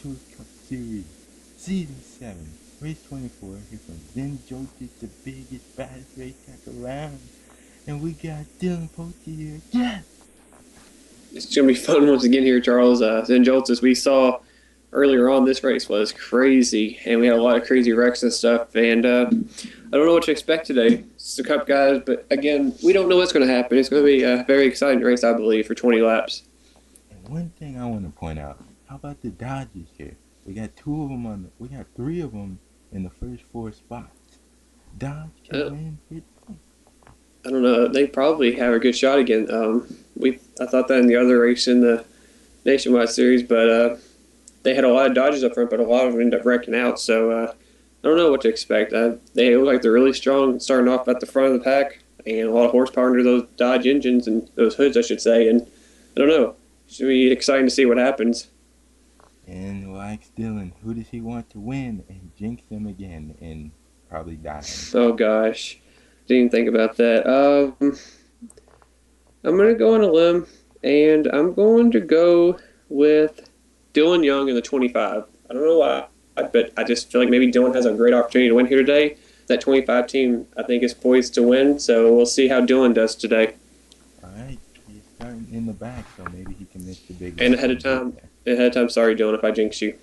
Tour Cup Series, Season 7, Race 24. Here comes Joltis, the biggest, baddest racetrack around. And we got Dylan Poche here. Yes! It's going to be fun once again here, Charles. Joltis, we saw earlier on, this race was crazy, and we had a lot of crazy wrecks and stuff. And I don't know what to expect today. It's the Cup guys, but again, we don't know what's going to happen. It's going to be a very exciting race, I believe, for 20 laps. And one thing I want to point out, how about the Dodgers here? We got two of them we got three of them in the first four spots. Dodge can win. I don't know. They probably have a good shot again. I thought that in the other race in the Nationwide Series, but they had a lot of Dodgers up front, but a lot of them ended up wrecking out. So I don't know what to expect. They look like they're really strong, starting off at the front of the pack, and a lot of horsepower under those Dodge engines and those hoods, I should say. And I don't know. It should be exciting to see what happens. And like Dylan, who does he want to win and jinx them again and probably die? Oh gosh, didn't even think about that. I'm gonna go on a limb, and I'm going to go with Dylan Young in the 25. I don't know why, but I just feel like maybe Dylan has a great opportunity to win here today. That 25 team, I think, is poised to win, so we'll see how Dylan does today. All right, he's starting in the back, so maybe he can miss the big. And ahead of time, sorry, Dylan, if I jinx you.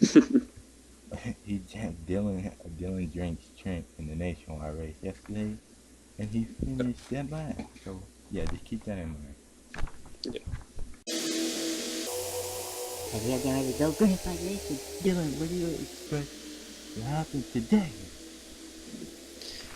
Dylan drank Trent in the Nationwide race yesterday, and he finished that last. So yeah, just keep that in mind. Yeah. And you're gonna have to go green flag racing. Dylan, what do you expect to happen today?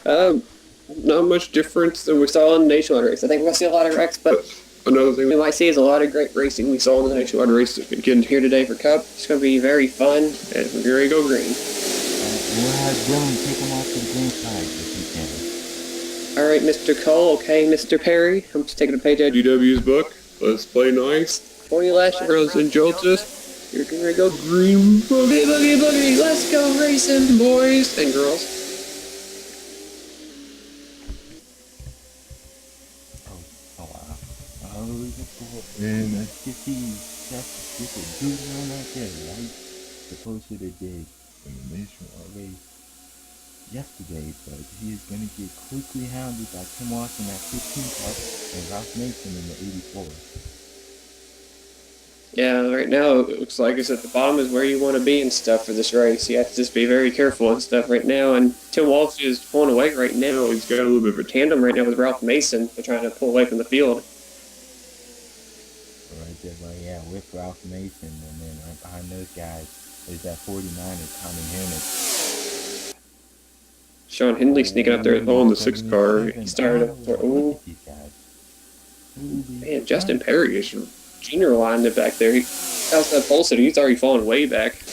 Not much difference than we saw in the Nationwide race. I think we're gonna see a lot of wrecks, but another thing we might see is a lot of great racing we saw in the Nationwide race again here today for Cup. It's gonna be very fun, and we're ready to go green. We'll have Dylan take him off to the green flag if he can. All right, Mr. Cole. Okay, Mr. Perry. I'm just taking a page out of DW's book. Let's play nice. 20 last years in Joltis. You're ready to go green. Boogie, boogie, boogie. Let's go racing, boys and girls. And let's get the dude on out there, right? Supposed to did in the Nationwide race yesterday, but he is going to get quickly hounded by Tim Austin at 15 car and Ralph Mason in the 84. Yeah, right now it looks like it's at the bottom is where you want to be and stuff for this race. You have to just be very careful and stuff right now. And Tim Walsh is pulling away right now. He's got a little bit of a tandem right now with Ralph Mason. They're trying to pull away from the field. Right there, but yeah, with Ralph Mason, and then right behind those guys is that 49 is Tommy Henry. Sean Hindley sneaking up there in the 6 car. He started up for, man, Justin Perry is junior lined it back there. How's that pole sitter? He's already fallen way back. Yes,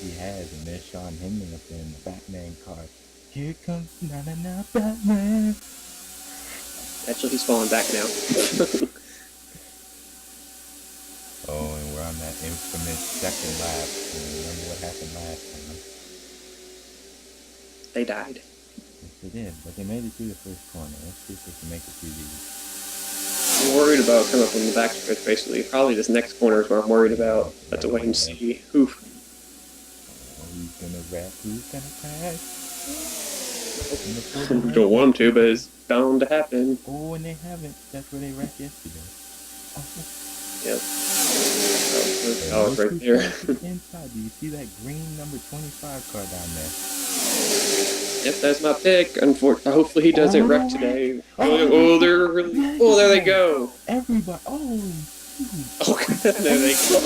he has, and there's Sean Hindley up there in the Batman car. Here comes na-na-na Batman. Actually, he's falling back now. Oh, and we're on that infamous second lap. Remember what happened last time? They died. Yes, they did, but they made it through the first corner. Let's see if they can make it through these. I'm worried about coming up on the back stretch, basically. Probably this next corner is what I'm worried about. Have to wait and see. Oof. Oh, who's gonna wreck? Who's gonna crash? We don't want them to, but it's bound to happen. Oh, and they haven't. That's where they wrecked yesterday. Oh. Yep. Oh, right there. Inside, do you see that green number 25 car down there? Yep, that's my pick. Unfortunately, hopefully he doesn't wreck today. Oh, they're really. Oh, there they go. Everybody. Oh, there they go.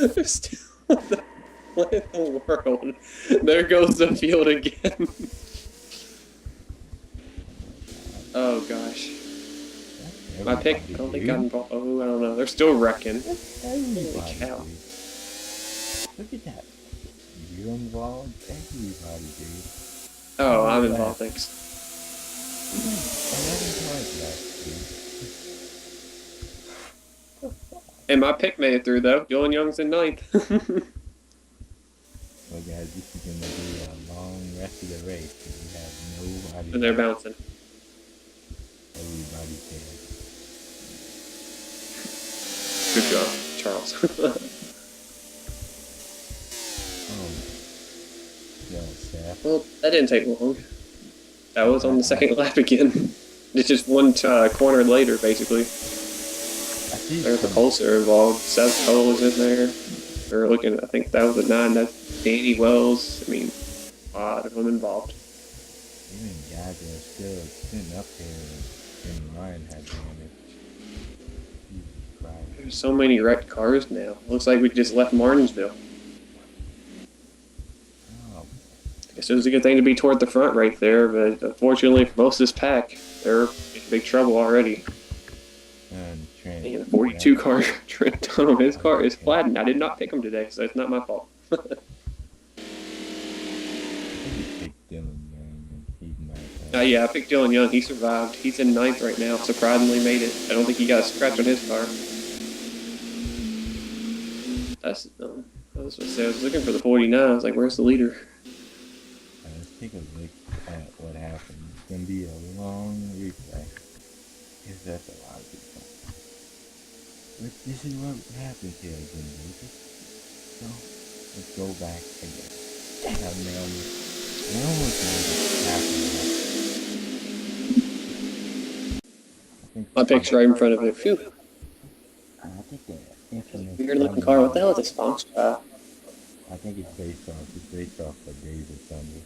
They're still. What in the world? There goes the field again. Oh gosh. My pick, I don't think got involved. Oh, I don't know. They're still wrecking. Holy cow. Look at that. You're involved. Everybody, dude. Oh, I'm involved, thanks. 11 cars left, dude. And my pick made it through, though. Dylan Young's in 9th. Well, guys, this is going to be a long rest of the race. We have nobody. And they're bouncing. Everybody's dead. Good job, Charles. Yeah, Seth. Well, that didn't take long. That was on the second lap again. It's just one corner later, basically. I see There's the some- Colts are involved. Seth Cole was in there. They're looking, I think that was a 9. That's Danny Wells. I mean, a lot of them involved. Even guys that are still sitting up here and Ryan had damage. Jesus Christ. There's so many wrecked cars now. Looks like we just left Martinsville. Oh, Guess it was a good thing to be toward the front right there, but unfortunately for most of this pack, they're in big trouble already. and Trent. And the 42 car, Trent Tunnel, his car is flattened. I did not pick him today, so it's not my fault. I think he picked Dylan Young and he's not. Yeah, I picked Dylan Young. He survived. He's in 9th right now. Surprisingly made it. I don't think he got a scratch on his car. That's I was looking for the 49. I was like, where's the leader? Let's take a look at what happened. It's gonna be a long replay. Because that's a lot of good stuff. But this is what happens here again, Lucas. So let's go back again. I almost know My pick's right in front of it. Phew. I think that infamous. Weird looking car. What the hell is this box? I think it's based off of Days of Thunder.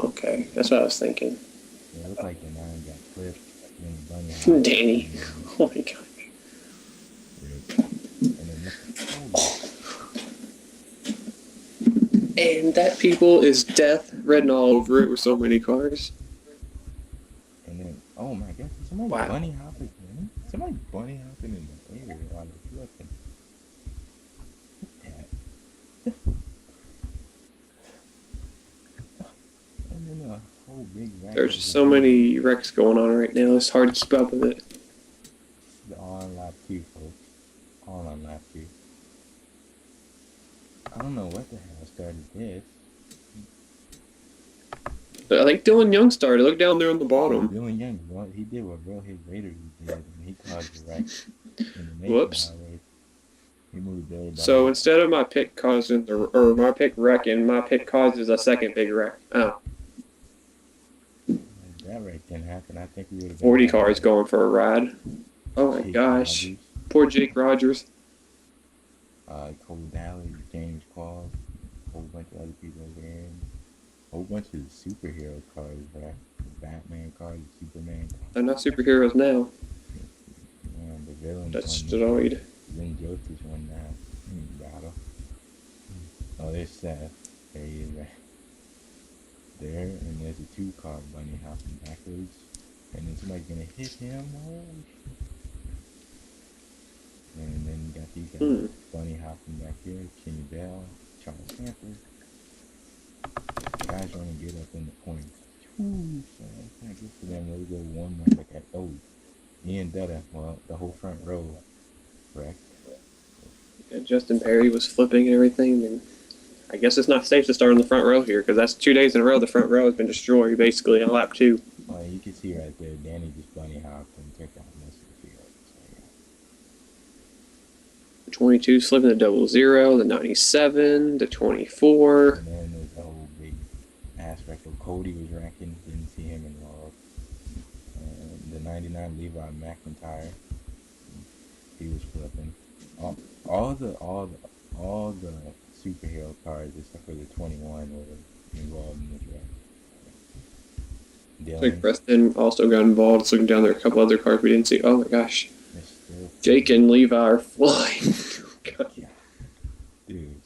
Okay. That's what I was thinking. Yeah, it looked like the 9 got clipped. And the bunny hopped. Danny. Oh my gosh. And then And that, people, is death written all over it with so many cars. oh my god, somebody Wow. bunny hopping, man. Somebody bunny hopping in the air while they're flipping. Look at that. And then a whole big rack There's of just so many wrecks going on right now. It's hard to keep up with it. all on lap 2, folks. All on lap 2. I don't know what the hell started this. I think Dylan Young started. Look down there on the bottom. Dylan Young, well, he did what Rohit Raiders did, and he caused the wreck in the Whoops. nationwide race. He moved everybody. So instead of my pick causing or my pick wrecking, my pick causes a second big wreck. Oh, If that wreck didn't happen, I think we would have 40 cars going for a ride. Oh my gosh. Poor Jake Rogers. Cole Dally, James Qualls, a whole bunch of other people over there. A whole bunch of superhero cars, right? The Batman cars, the Superman cars. They're not superheroes now. And the villains. Destroyed. Then Joltis won that battle. Oh, there's Seth. There he is, right there. And there's a 2-car bunny hopping backwards. And then somebody's gonna hit him. Oh. And then you got these guys bunny hopping back here. Kenny Bell, Charles Sanford. Guys want to get up in the points. Ooh, so that's not good for them. They'll go 1-1 like that. Oh, Ian Dutta, well, the whole front row, correct? Yeah, Justin Perry was flipping and everything. And I guess it's not safe to start on the front row here because that's 2 days in a row the front row has been destroyed basically on lap 2. Well, you can see right there, Danny just bunny hopped and took out most of the field. So, yeah. 22 slipping to 00, the 97, the 24. And then there's the whole big aspect of Cody was wrecking, didn't see him involved. The 99 Levi McIntyre, he was flipping. All the superhero cars except for the 21 were involved in this wreck. I think Preston also got involved. It's looking down there, a couple other cars we didn't see. Oh my gosh. Jake and Levi are flying. God. Yeah. Dude.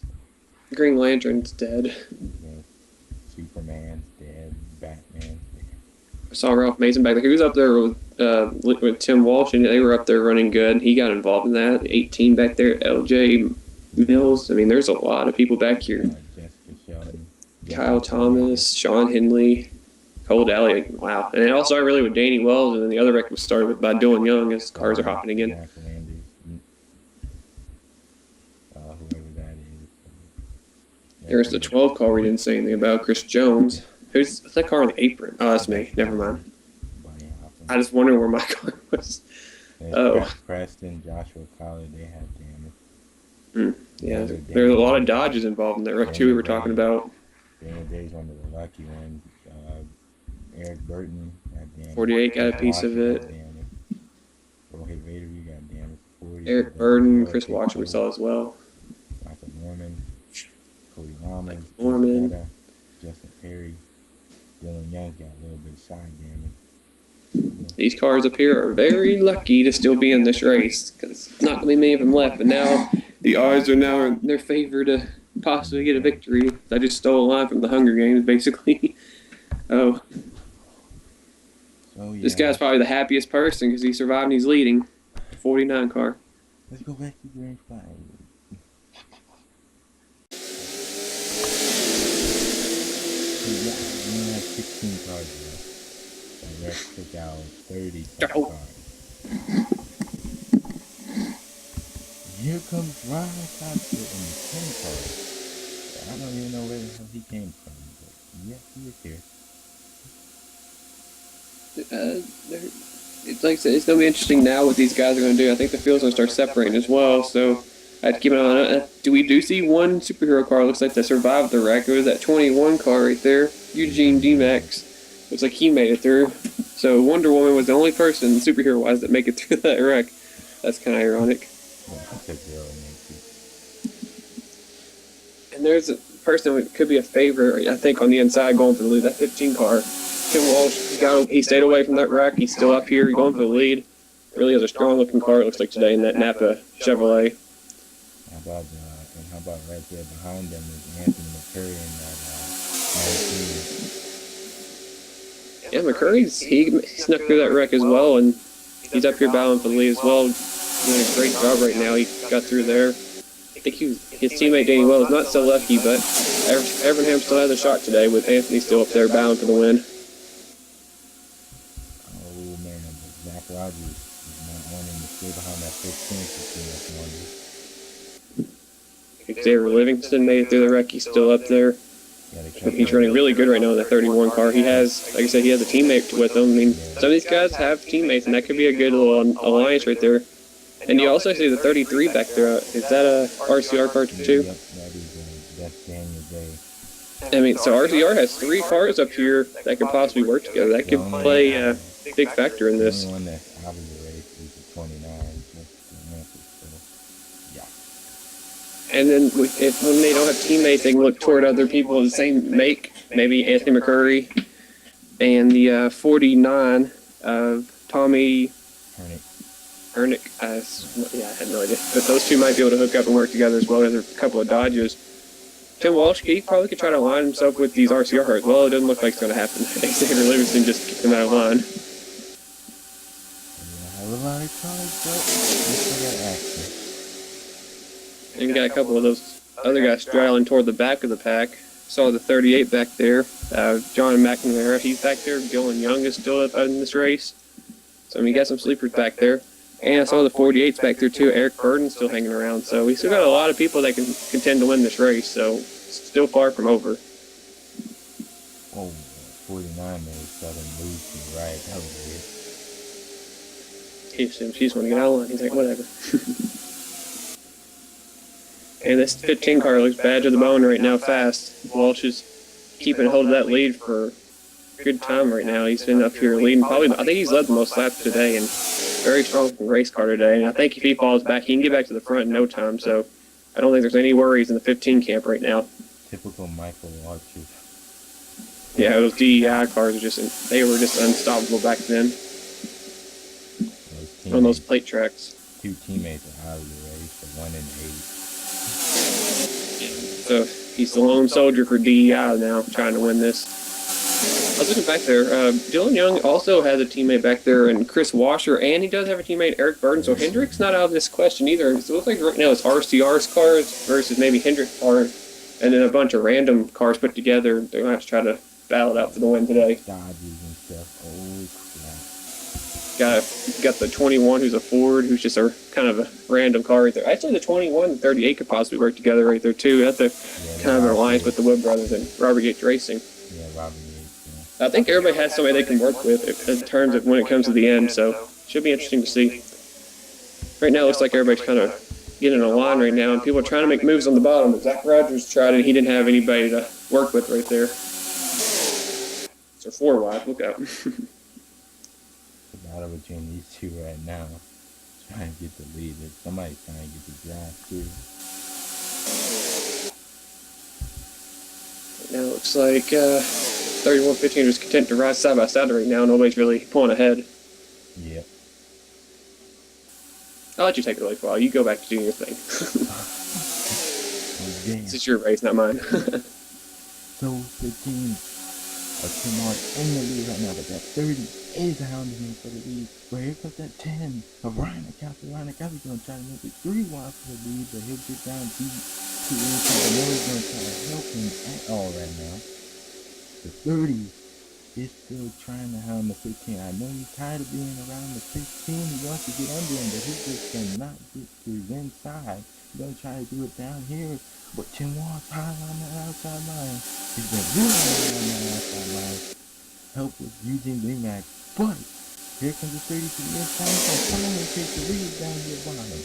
Green Lantern's dead. Yeah. Superman's dead. Batman's dead. I saw Ralph Mason back there. He was up there with Tim Walsh, and they were up there running good. He got involved in that. 18 back there, LJ Mills. I mean, there's a lot of people back here. Jessica Sheldon. Kyle Thomas, Sean Henley, Cole Daly. Wow. And it all started really with Danny Wells, and then the other wreck was started by Dylan Young as cars are hopping again. Jack Landers. Whoever that is. There's the 12 car we didn't say anything about, Chris Jones. Who's that car on the apron? Oh, that's me. Never mind. Bunny hopping. I just wondered where my car was. And Oh. Preston, Joshua Collard, they have damage. Yeah, Daniel there's a lot of Day- Dodges involved in that wreck too. We were talking about Daniel Day's one of the lucky ones. Eric Burton got damage. 48 got a piece of Washer it. got damage. Rohit Radery got damage. 40. Eric Burden, Chris Washer we saw as well. Michael Norman, Cody Lamas, Norman. Jetta, Justin Perry, Dylan Young got a little bit of side damage. These cars up here are very lucky to still be in this race because not going to be many of them left. But now the odds are now in their favor to possibly get a victory. I just stole a line from the Hunger Games, basically. Oh, So, yeah. this guy's probably the happiest person because he survived and he's leading. 49 car. Let's go back to Grand 5. So, yeah, we only have 16 cars left. So let's pick out 30 Oh. cars. Here comes Ryan Coxon in the 10 car. I don't even know where the hell he came from, but yes, he is here. It's like I said, it's going to be interesting now what these guys are going to do. I think the field's going to start separating as well, so I'd keep an eye on it. We do see one superhero car, looks like, that survived the wreck. It was that 21 car right there, Eugene D-Max. Looks like he made it through. So Wonder Woman was the only person, superhero-wise, that make it through that wreck. That's kind of ironic. Well, I took 0 and 8. And there's a person who could be a favorite, I think, on the inside going for the lead, that 15 car. Tim Walsh, he stayed away from that wreck. He's still up here going for the lead. Really has a strong-looking car, it looks like, today in that Napa Chevrolet. How about right there behind them is Anthony McCurry in that 19. Yeah, McCurry's, he snuck through that wreck as well, and he's up here battling for the lead as well. Doing a great job right now. He got through there. I think his teammate Danny Wells not so lucky, but Evernham still has a shot today with Anthony still up there battling for the win. Oh man, but Zach Rogers is not wanting to stay behind that 15 for too much longer. Xavier Livingston made it through the wreck. He's still up there. He's running really good right now in the 31 car. He has, like I said, he has a teammate with him. I mean, some of these guys have teammates, and that could be a good little alliance right there. And you also see the 33 back there. Is that a RCR car too? Yep, that's Daniel Day. I mean, so RCR has 3 cars up here that could possibly work together. That could play a big factor in this. The only one that's out of the race is the 29. So, yeah. And then when they don't have teammates, they can look toward other people of the same make. Maybe Anthony McCurry and the 49 of Tommy Hernick. I had no idea. But those two might be able to hook up and work together as well as a couple of Dodges. Tim Walsh, he probably could try to align himself with these RCR cars. Well, it doesn't look like it's going to happen. Xavier Livingston just kicked him out of line. Have a lot of cars, but we still got action. And we got a couple of those other guys straddling toward the back of the pack. Saw the 38 back there. John McNamara, he's back there. Dylan Young is still up in this race. So we got some sleepers back there. And I saw the 48s back there too. Eric Burden's still hanging around. So we still got a lot of people that can contend to win this race. So still far from over. Oh, 49 there started losing right. That was weird. He just want to get out of line. He's like, whatever. And this 15 car looks bad to the bone right now fast. Walsh is keeping hold of that lead for a good time right now. He's been up here leading. I think he's led the most laps today, and very strong race car today. And I think if he falls back, he can get back to the front in no time. So I don't think there's any worries in the 15 camp right now. Typical Michael Archer. Yeah, those DEI cars are they were just unstoppable back then on those plate tracks. 2 teammates are out of the race, so 1 in 8. So he's the lone soldier for DEI now, trying to win this. I was looking back there. Dylan Young also has a teammate back there, and Chris Washer, and he does have a teammate, Eric Burden. So Hendrick's not out of this question either. So it looks like right now it's RCR's cars versus maybe Hendrick's cars, and then a bunch of random cars put together. They're going to have to try to battle it out for the win today. Dodges and stuff. Oh, crap. Got the 21, who's a Ford, who's just a kind of a random car right there. Actually, the 21 and 38 could possibly work together right there, too. That's a kind of an alliance with the Wood Brothers and Robert Yates Racing. Yeah, Robert Yates. I think everybody has somebody they can work with in terms of when it comes to the end, so should be interesting to see. Right now, it looks like everybody's kind of getting in a line right now, and people are trying to make moves on the bottom. But Zach Rogers tried it, and he didn't have anybody to work with right there. So 4 wide, look out. The battle between these two right now. Trying to get the lead. Somebody's trying to get the draft too. Now it looks like 31-15 is content to ride side by side right now. Nobody's really pulling ahead. Yep. I'll let you take it away for a while. You go back to doing your thing. Oh, damn. This is your race, not mine. So the team of Tim Mark in the lead right now, but that 30 is hounding him for the lead. But here comes that 10 of Ryan Acassi. Ryan Acassi gonna try to make it 3 wide for the lead, but he'll get down to inside. I know he's gonna try to help him at all right now. The 30 is still trying to hound the 15. I know he's tired of being around the 15. He wants to get under him, but he just cannot get to his inside. He's gonna try to do it down here, but Tim Wall's high on the outside line. He's been really high on the outside line. Help with using Wingmax, but here comes the 30 to the inside. So finally take the lead down here bottom.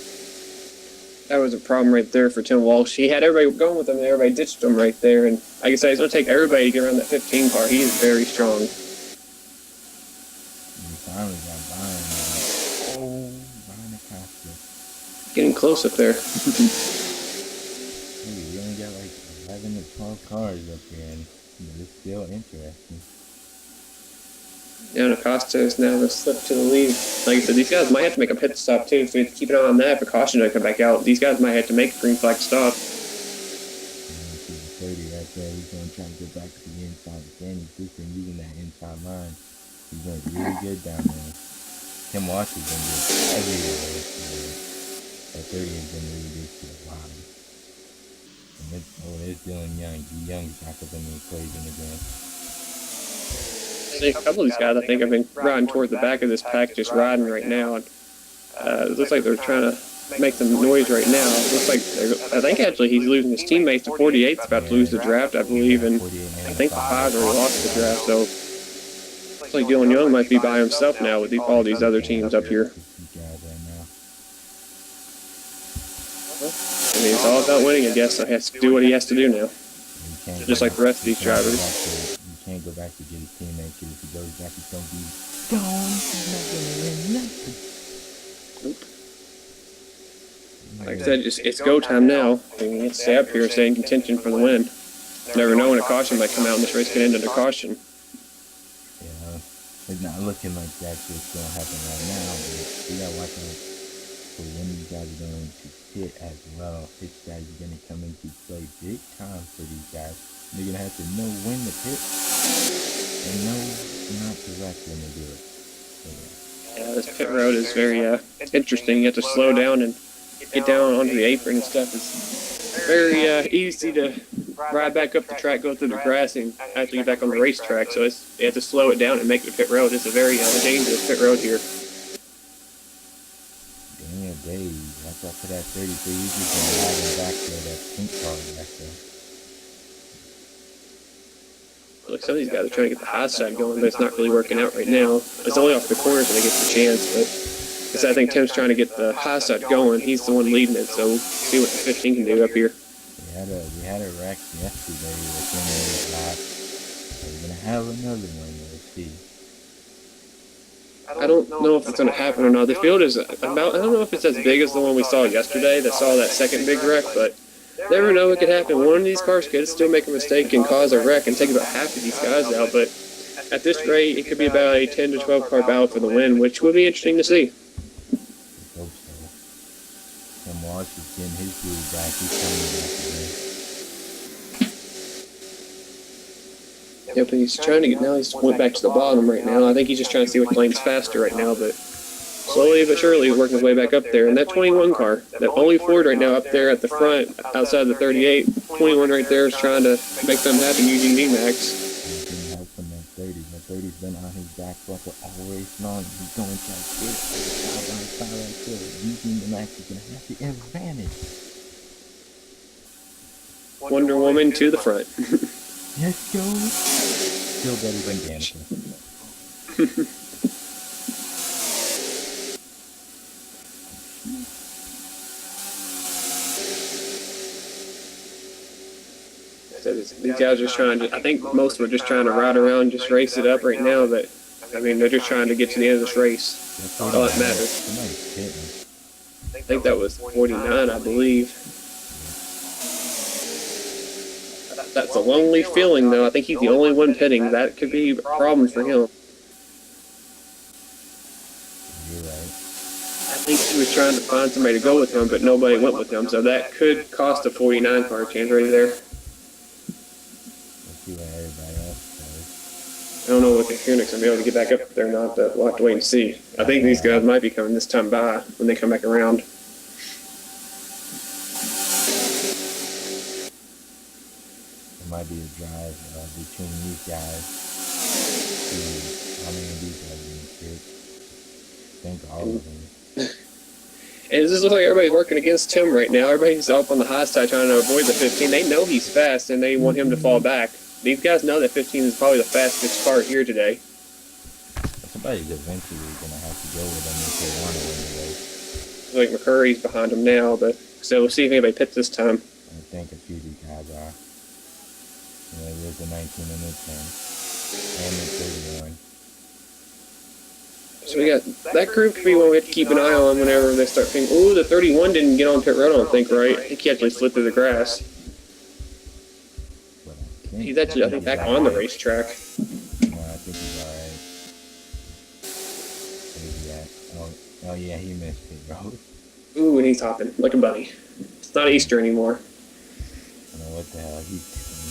That was a problem right there for Tim Walsh. He had everybody going with him, and everybody ditched him right there. And like I said, he's going to take everybody to get around that 15 car. He is very strong. And he finally got Ryan. Oh, Ryan Acosta. Getting close up there. Hey, we only got like 11 to 12 cars up here, and it's still interesting. Now Acosta is now going to slip to the lead. Like I said, these guys might have to make a pit stop too, so we have to keep an eye on that. If a caution doesn't come back out, these guys might have to make a green flag stop. And you see the 30 right there. He's going to try to go back to the inside again. He's just been using that inside line. He's doing really good down there. Tim Walsh is going to get everywhere. That 30 is going to lead this to the bottom. And there's Dylan Young. D. Young's back up in the equation again. See, a couple of these guys, I think, have been riding toward the back of this pack, just riding right now. And it looks like they're trying to make some noise right now. It looks like I think actually he's losing his teammates. The 48's about to lose the draft, I believe, and I think the 5 already lost the draft. So looks like Dylan Young might be by himself now with all these other teams up here. I mean, it's all about winning, I guess. So he has to do what he has to do now, just like the rest of these drivers. You can't go back to get his teammates, because if he goes back, he's going to be gone. He's not going to win nothing. Nope. Like I said, it's go time now. I mean, he has to stay up here and stay in contention for the win. Never know when a caution might come out and this race could end in a caution. Yeah, it's not looking like that's what's going to happen right now, but we got to watch out for when these guys are going to hit as well. Pit guys are going to come into play big time for these guys. They're going to have to know when to pit and know not to wreck when they do it. So, yeah, this pit road is very interesting. You have to slow down and get down onto the apron and stuff. It's very easy to ride back up the track, go through the grass, and actually get back on the racetrack. So you have to slow it down and make the pit road. It's a very dangerous pit road here. damn, Dave, that's up to that 33. You just been riding back there, that pink car back there. Look, some of these guys are trying to get the high side going, but it's not really working out right now. It's only off the corners when they get the chance, but I think Tim's trying to get the high side going. He's the one leading it, so we'll see what the 15 can do up here. We had a wreck yesterday within the lap. We're going to have another one, let's see. I don't know if it's going to happen or not. The field is about, I don't know if it's as big as the one we saw yesterday that saw that second big wreck, but never know what could happen. One of these cars could still make a mistake and cause a wreck and take about half of these guys out, but at this rate, it could be about a 10 to 12 car battle for the win, which would be interesting to see. I hope so. Tim Walsh is getting his groove back. He's coming back today. Yeah, but he's trying to get, now he's went back to the bottom right now. I think he's just trying to see which lane's faster right now, but slowly but surely he's working his way back up there. And that 21 car, that only Ford right now up there at the front, outside the 38, 21 right there is trying to make something happen using VMAX. He's getting help from that 30. The 30's been on his back bumper all race long. He's going to try to get side by side right there. Using the max is going to have the advantage. Wonder Woman to the front. Let's go. Still better than Danica. So these guys are just trying to. I think most were just trying to ride around, just race it up right now. But I mean, they're just trying to get to the end of this race. That's All that matters. Somebody's hitting. I think that was 49, I believe. That's a lonely feeling, though. I think he's the only one pitting. That could be a problem for him. You're right. I think he was trying to find somebody to go with him, but nobody went with him. So that could cost a 49 car change right there. Let's see what everybody else says. I don't know what the Phoenix going to be able to get back up there or not, but we'll have to wait and see. I think these guys might be coming this time by when they come back around. It might be a drive between these guys. See how many of these guys are going to fit. I think all of them. And it just looks like everybody's working against Tim right now. Everybody's up on the high side trying to avoid the 15. They know he's fast, and they want him to fall back. These guys know that 15 is probably the fastest car here today. Somebody's eventually going to have to go with them if they want to win the race. Like McCurry's behind him now, but so we'll see if anybody pits this time. I think a few of these guys are. Yeah, there's the 19 and the 10. And the 31. So we got that group could be one we have to keep an eye on whenever they start thinking, ooh, the 31 didn't get on pit road, I don't think, right? I think he actually slid through the grass. But I think He's actually, I think, back on the racetrack. No, I think he's alright. Where's he at? Oh yeah, he missed pit road. Ooh, and he's hopping like a bunny. It's not Easter anymore. I don't know what the hell.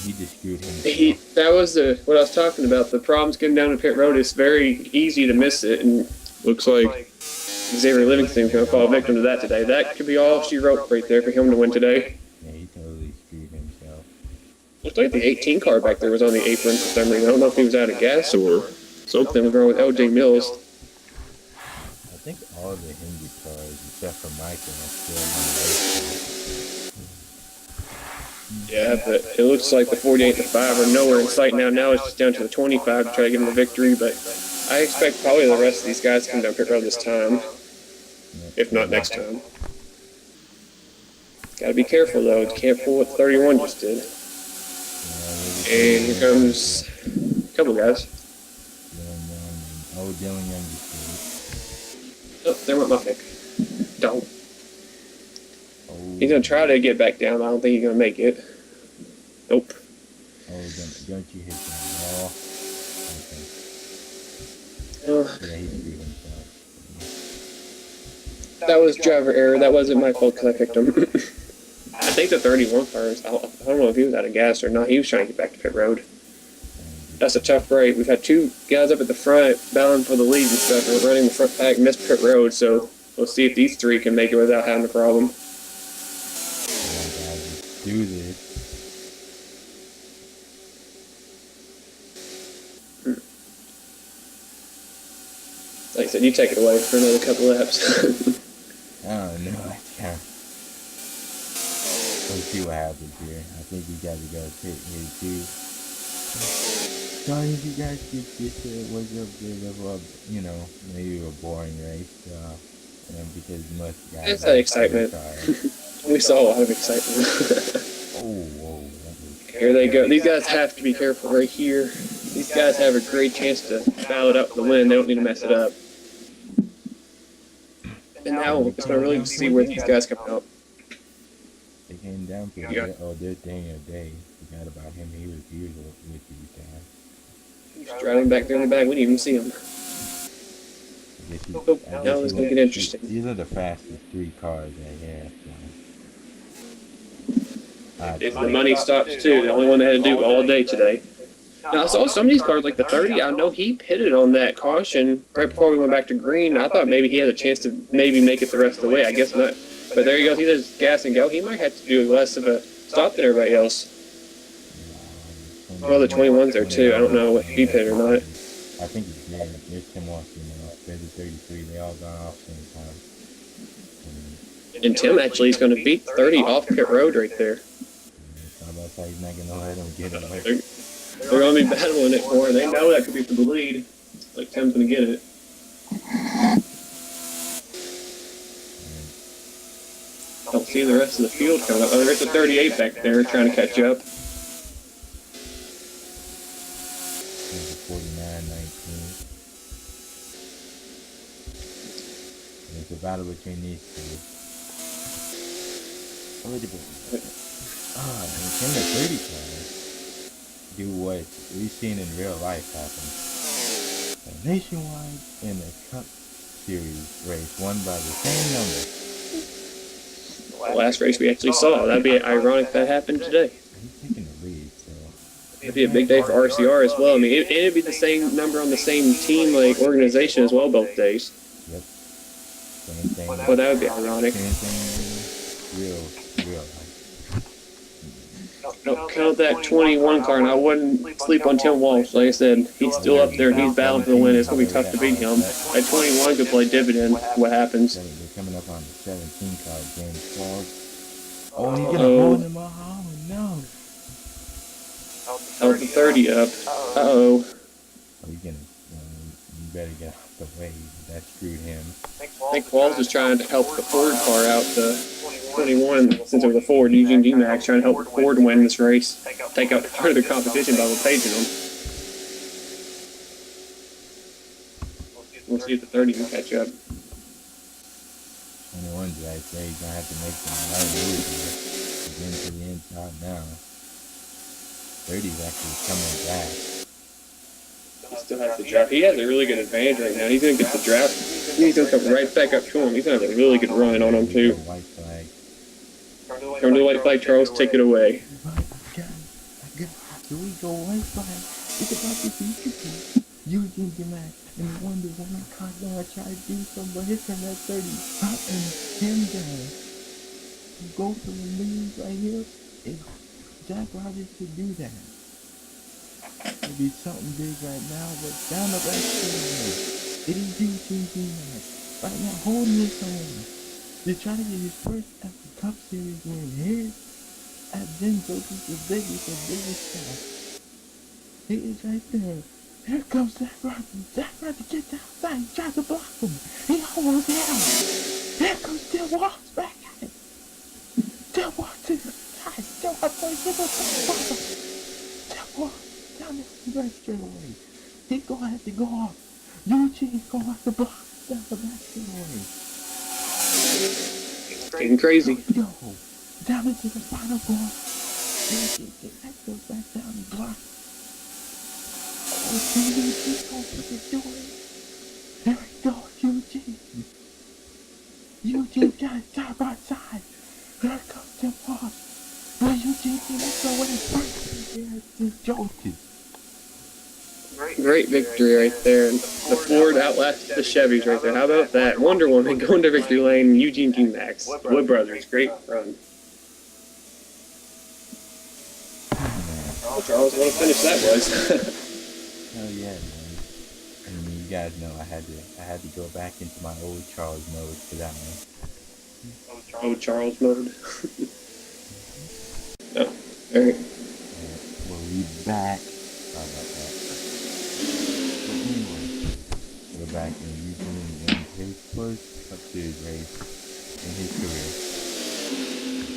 He just screwed himself. That was what I was talking about. The problems getting down to pit road. It's very easy to miss it, and looks like Xavier Livingston's going to fall victim to that today. That could be all she wrote right there for him to win today. Yeah, he totally screwed himself. Looks like the 18 car back there was on the apron for some reason. I don't know if he was out of gas or something was wrong with LJ Mills. I think all the Hindi cars, except for Michael, are still on the racetrack. Yeah, but it looks like the 48 and the 5 are nowhere in sight now. Now it's just down to the 25 to try to get him the victory, but I expect probably the rest of these guys to come down pit road this time, if not next time. Gotta be careful though, you can't pull what 31 just did. And here comes a couple guys. Dylan Young just Oh, there went my pick. Don't. did. He's gonna try to get back down. I don't think he's gonna make it. Nope. Don't you hit that wall? Uh, Okay. Yeah, he screwed himself. that was driver error. That wasn't my fault because I picked him. I think the 31 car is, I don't know if he was out of gas or not. He was trying to get back to pit road. That's a tough break. We've had two guys up at the front battling for the lead and stuff. We're running the front pack, missed pit road, so we'll see if these three can make it without having a problem. Do this. Like I said, you take it away for another couple laps. I don't know. I can't. Let's see what happens here. I think we got to go pit here too. Sorry if you guys just was a bit of a, maybe a boring race. Because most guys. It's that excitement. We saw a lot of excitement. Whoa. Here they go. These guys have to be careful right here. These guys have a great chance to battle it up for the win. They don't need to mess it up. And now it's going to really see where these guys come out. They came down for Yeah. their thing a day. Forgot about him. He was with these guys. He's driving back there in the back. We didn't even see him. Now it's going to get interesting. These are the fastest three cars right here. If the money stops too, the only one that had to do all day today. Now I saw some of these cars, like the 30, I know he pitted on that caution right before we went back to green. I thought maybe he had a chance to maybe make it the rest of the way. I guess not. But there he goes. He does gas and go. He might have to do less of a stop than everybody else. Well, the 21's there too. I don't know if he pitted or not. I think it's there. There's Tim Watson now. There's the 33. They all gone off same time. And Tim actually is going to beat 30 off pit road right there. It's not about he's not going to let him get it. They're going to be battling it for it. They know that could be for the lead. Like Tim's going to get it. Don't see the rest of the field coming up. Oh, there's a 38 back there trying to catch up. There's a 49-19. There's a battle between these two. Oh, can the 30 car do what we've seen in real life happen? A nationwide and a Cup Series race won by the same number. The last race we actually saw. That'd be ironic if that happened today. He's taking the lead, so It'd be a big day for RCR as well. I mean, it'd be the same number on the same team, like organization as well, both days. yep. Same thing. Well, that would be ironic. Same thing. Real life. Don't count that 21 car, and I wouldn't sleep on Tim Walsh. Like I said, he's still up there, and he's battling for the win. It's going to be tough to beat him. That 21 could play dividend. What happens? They're coming up on the 17 car, James Falls. Oh, and he's going to hold him off. Oh, no. Held the 30 up. Uh-oh. Oh, he's going to, you better get out the way. That screwed him. I think Walls is trying to help the Ford car out, the 21, since it was a Ford. Eugene D-Max trying to help Ford win this race. Take out part of the competition by paging them. We'll see if the 30 can catch up. 21's right there. He's going to have to make some right moves here. He's into the inside now. 30's actually coming back. He still has the draft. He has a really good advantage right now. He's going to get the draft. He's going to come right back up to him. He's going to have a really good run on him, too. White flag. Turn to the white flag, Charles. Take it away. Here we go, white flag. It's about to be tricky. Eugene D-Max and Wonder Woman caught down. I tried to do something, but here comes that 30. Hunting him down. Go for the lead right here. If Jack Rogers could do that, it'd be something big right now, but down the back straight. It is Eugene D-Max right now holding his own. They're trying to get his first ever Cup Series win here at Joltis, the biggest guy. He is right there. Here comes Zach Rogers. Zach Rogers gets outside. He tries to block him. He almost hit him. Here comes Dewalt back at it. Dewalt to the side. Dewalt to the side. Dewalt down the right straightaway. He's going to have to go off. Eugene's going to have to block down the back straightaway. Getting crazy. Yo, down into the final corner. That goes back down the block. Oh, Eugene's going to do it. There we go, Eugene. Eugene got it side by side. Here comes Tim Walsh. Well, Eugene that's the way first. There's Joltis. Great victory right there. And the Ford outlasted the Chevys right there. How about that? Wonder Woman going to victory lane. Eugene D-Max. Wood Brothers. Great run. Oh, Charles, what a finish that was. Hell yeah, man. I mean, you guys know I had to go back into my old Charles mode for that one. Oh, Charles mode. Oh, alright. Well, we back. Sorry about that. But anyway, we're back and Eugene wins his first Cup Series race in his career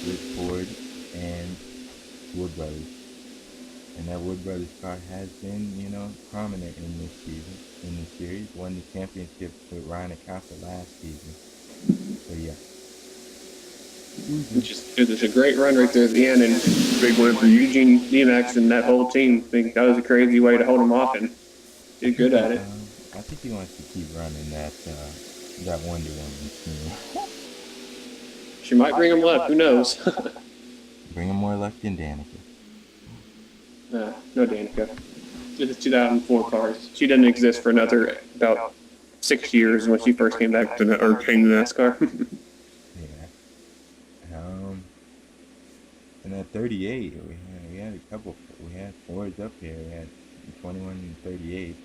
with Ford and Wood Brothers. And that Wood Brothers car has been, prominent in this season, in the series. Won the championship with Ryan Acosta last season. So yeah. It was a great run right there at the end, and big win for Eugene D-Max and that whole team. I think that was a crazy way to hold him off, and did good at it. I think he wants to keep running that Wonder Woman team. She might bring him luck. Who knows? Bring him more luck than Danica. No Danica. It's 2004 cars. She didn't exist for another about 6 years when she first came back to came to NASCAR. Yeah. And at 38, we had a couple. We had Fords up here. We had 21 and 38.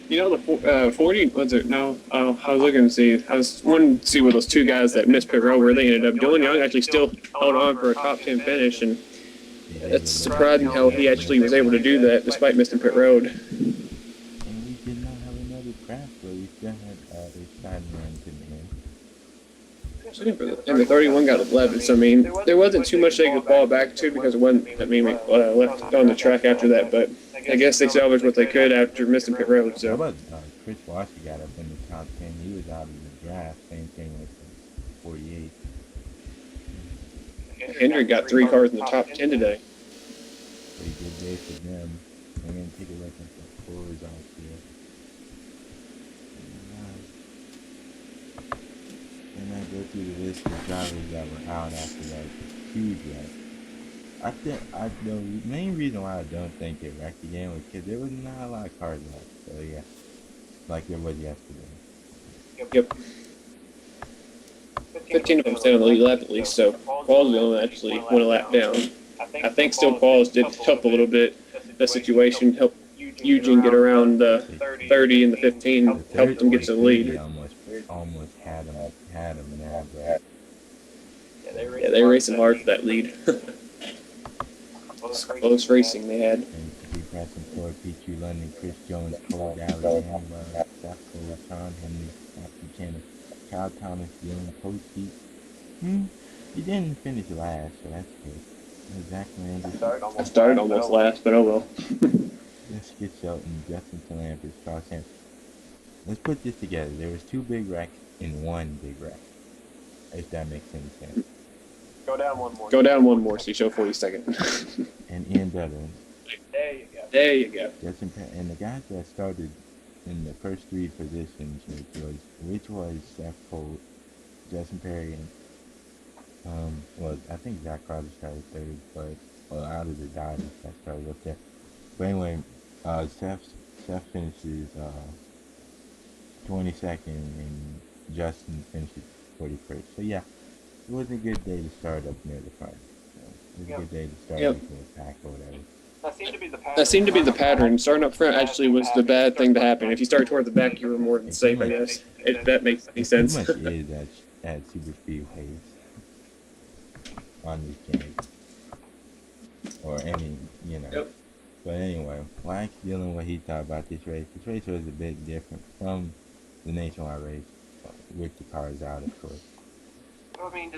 You know, the 40, was it? No. I was looking to see. I was wanting to see what those two guys that missed pit road where they ended up. Dylan Young actually still held on for a top 10 finish, and it's surprising how he actually was able to do that despite missing pit road. And we did not have another crash, but we still had a side run to the end. And the 31 got 11. So I mean, there wasn't too much they could fall back to because it wasn't that many left on the track after that. But I guess they salvaged what they could after missing pit road. How So about Chris Washer got up in the top 10? He was out of the draft. Same thing with 48. Hendrick got 3 cars in the top 10 today. Pretty good day for them. I'm going to take a look at the scores out here. And I go through the list of drivers that were out after that huge wreck. The main reason why I don't think it wrecked the game was because there was not a lot of cars left. So yeah, like there was yesterday. Yep. 15 of them stayed on the lead lap at least. So Paul's the only one that actually went a lap down. I think still Paul's did help a little bit. The situation helped Eugene get around the 30 and the 15, helped him get to the lead. Almost had him now, but Yeah, they were racing hard for that lead. Close racing they had. and to be pressing for P2 London, Chris Jones, Cole Gallagher, Seth Cole, Sean Henry, Captain Kenner, Kyle Thomas, Dylan, Coach Pete. He didn't finish last, so that's good. Zach Landis, I started almost last, but oh well. Skip Shelton, Justin Talampis, Charles Hanson. Let's put this together. There was 2 big wrecks in 1 big wreck. If that makes any sense. Go down one more so you show 42nd. And Ian Dudley. There you go. Justin and the guys that started in the first 3 positions, which was Seth Cole, Justin Perry, and well, I think Zach Crowder started 3rd, but out of the Dodgers that started up there. But anyway, Seth finishes 22nd, and Justin finishes 41st. So yeah, it was a good day to start up near the front. So it was a good day to start up with a pack or whatever. That seemed to be the pattern. Starting up front actually was the bad thing to happen. If you started toward the back, you were more than safe, I guess. If that makes any sense. It pretty much is at super speedways on these games. Or any, Yep. But anyway, Wax dealing what he thought about this race. This race was a bit different from the nationwide race, with the cars out, of course. I mean,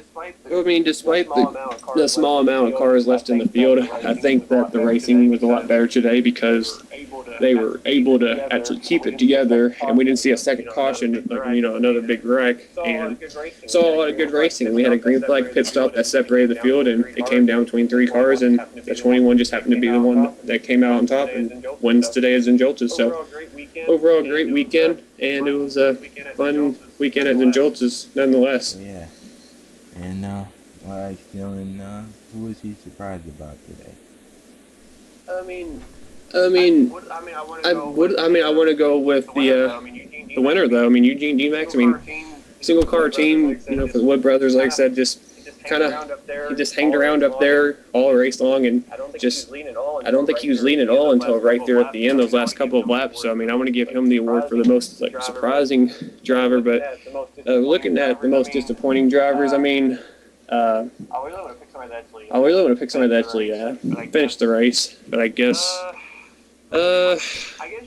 despite the small amount of cars left in the field, I think that the racing was a lot better today because they were able to actually keep it together, and we didn't see a second caution, like, another big wreck, and saw a lot of good racing. We had a green flag pit stop that separated the field, and it came down between 3 cars, and the 21 just happened to be the one that came out on top and wins today as in Joltis. So overall, great weekend, and it was a fun weekend at Joltis nonetheless. So yeah. And Wax dealing, who was he surprised about today? I want to go with the winner though. I mean, Eugene D-Max. I mean, single car team. For the Wood brothers, like I said, just he just hanged around up there all race long, and just I don't think he was leading at all until right there at the end, those last couple of laps. So I mean, I want to give him the award for the most surprising driver. But looking at the most disappointing drivers, I mean. I really want to pick somebody that actually finished the race, but I guess. What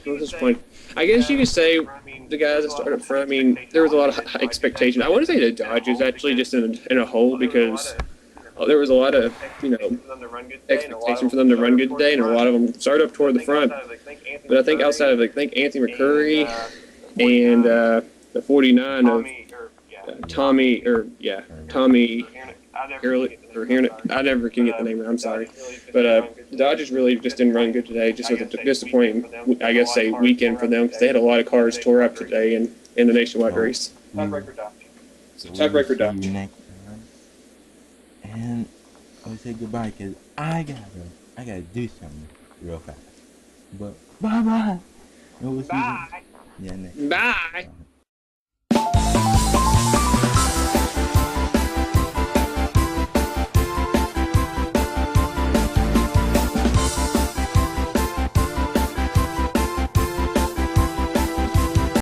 was this point? I guess you could say the guys that started up front. I mean, there was a lot of expectation. I want to say the Dodgers actually just in a whole because there was a lot of expectation for them to run good today, and a lot of them started up toward the front. But I think outside of Anthony McCurry and the 49 of Tommy. I never can get the name right, I'm sorry. But the Dodgers really just didn't run good today, just was a disappointing, I guess, weekend for them because they had a lot of cars tore up today in the nationwide race. Tiebreaker Dodge. Next time. And I'll say goodbye because I gotta do something real fast. But bye-bye. And we'll see you. Yeah, next time. Bye.